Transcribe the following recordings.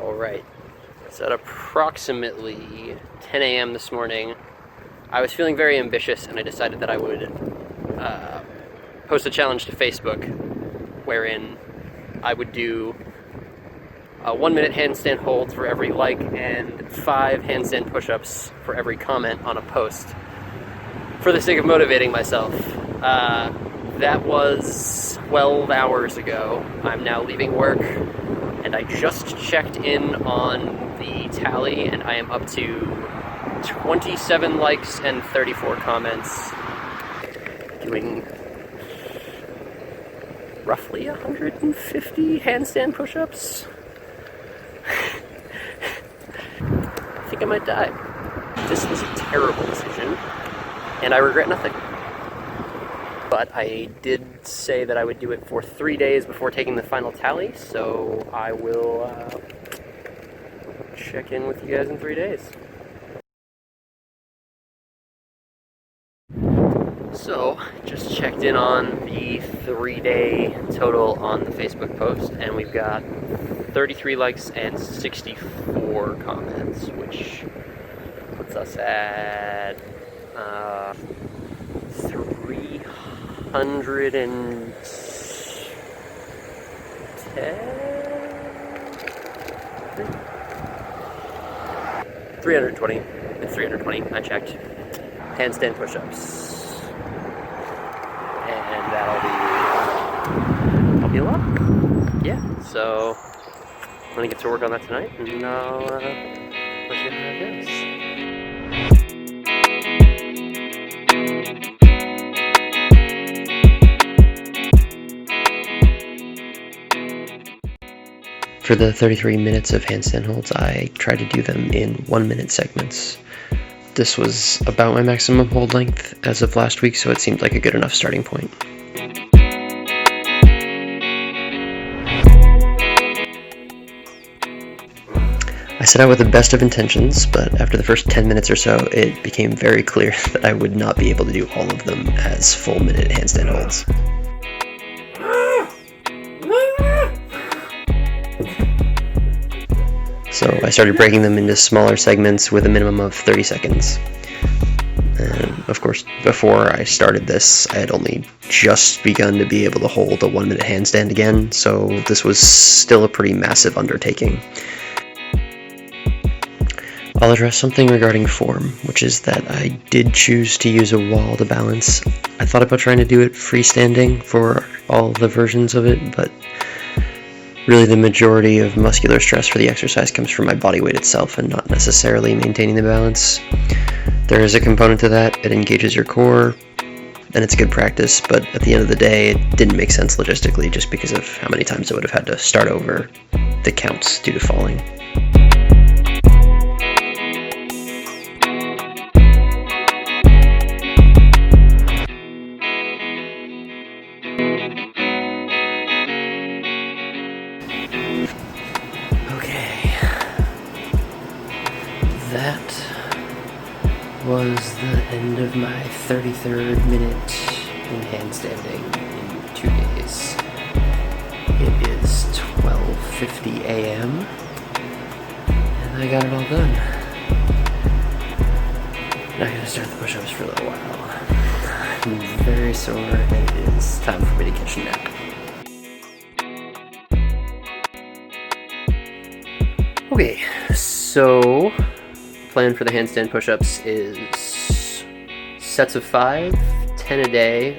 Alright, it's at approximately 10 a.m. this morning. I was feeling very ambitious and I decided that I would post a challenge to Facebook wherein I would do a 1-minute handstand hold for every like and 5 handstand push-ups for every comment on a post for the sake of motivating myself. That was 12 hours ago. I'm now leaving work and I just checked in on the tally and I am up to 27 likes and 34 comments, doing roughly 150 handstand push-ups. I think I might die. This was a terrible decision, and I regret nothing. But I did say that I would do it for 3 days before taking the final tally, so I will check in with you guys in 3 days. So, just checked in on the 3-day total on the Facebook post, and we've got 33 likes and 64 comments, which puts us at 310? It's 320, I checked. Handstand push-ups. And that'll be a lot. Yeah, so I'm gonna get to work on that tonight, and I'll let you know how it goes. For the 33 minutes of handstand holds, I tried to do them in 1-minute segments. This was about my maximum hold length as of last week, so it seemed like a good enough starting point. I set out with the best of intentions, but after the first 10 minutes or so, it became very clear that I would not be able to do all of them as full-minute handstand holds. So I started breaking them into smaller segments with a minimum of 30 seconds. And of course, before I started this, I had only just begun to be able to hold a 1-minute handstand again, so this was still a pretty massive undertaking. I'll address something regarding form, which is that I did choose to use a wall to balance. I thought about trying to do it freestanding for all the versions of it, but really the majority of muscular stress for the exercise comes from my body weight itself and not necessarily maintaining the balance. There is a component to that. It engages your core, and it's good practice, but at the end of the day, it didn't make sense logistically just because of how many times I would have had to start over the counts due to falling. That was the end of my 33rd minute in handstanding in 2 days. It is 12:50 a.m. and I got it all done. Now I gotta start the push-ups for a little while. I'm very sore and it is time for me to catch a nap. Okay, so plan for the handstand push-ups is sets of 5, 10 a day,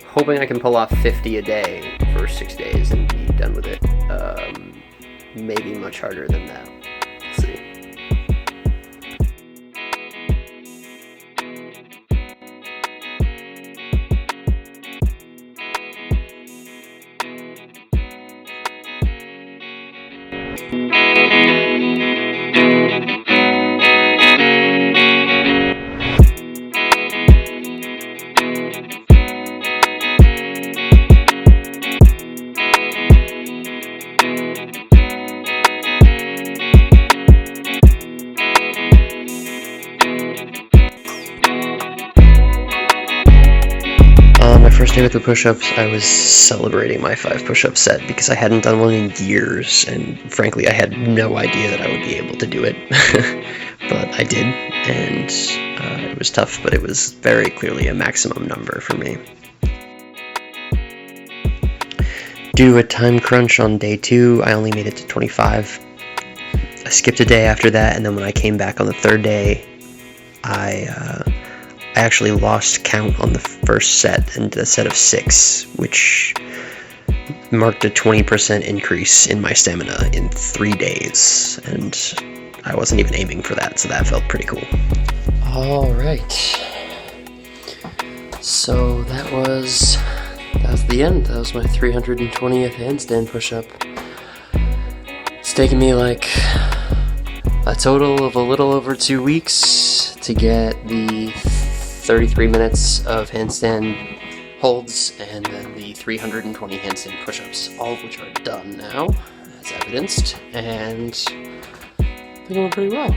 hoping I can pull off 50 a day for 6 days and be done with it. Maybe much harder than that. Let's see. First day with the push-ups, I was celebrating my 5 push-up set because I hadn't done one in years, and frankly I had no idea that I would be able to do it. But I did, and it was tough, but it was very clearly a maximum number for me. Due to a time crunch on day 2, I only made it to 25. I skipped a day after that, and then when I came back on the 3rd day, I actually lost count on the first set and did a set of 6, which marked a 20% increase in my stamina in 3 days, and I wasn't even aiming for that, so that felt pretty cool. Alright, so that was the end. That was my 320th handstand push-up. It's taken me like a total of a little over 2 weeks to get the 33 minutes of handstand holds and then the 320 handstand push-ups, all of which are done now, as evidenced, and they're going pretty well.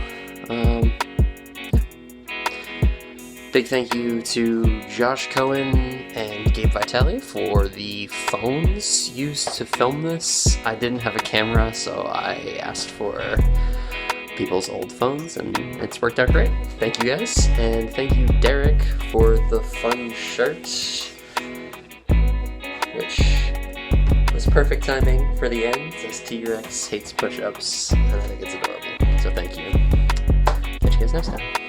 Big thank you to Josh Cohen and Gabe Vitale for the phones used to film this. I didn't have a camera, so I asked for people's old phones, and it's worked out great. Thank you guys, and thank you Derek for the fun shirt, which was perfect timing for the end. It says T-Rex hates push-ups, and I think it's adorable, so thank you. Catch you guys next time.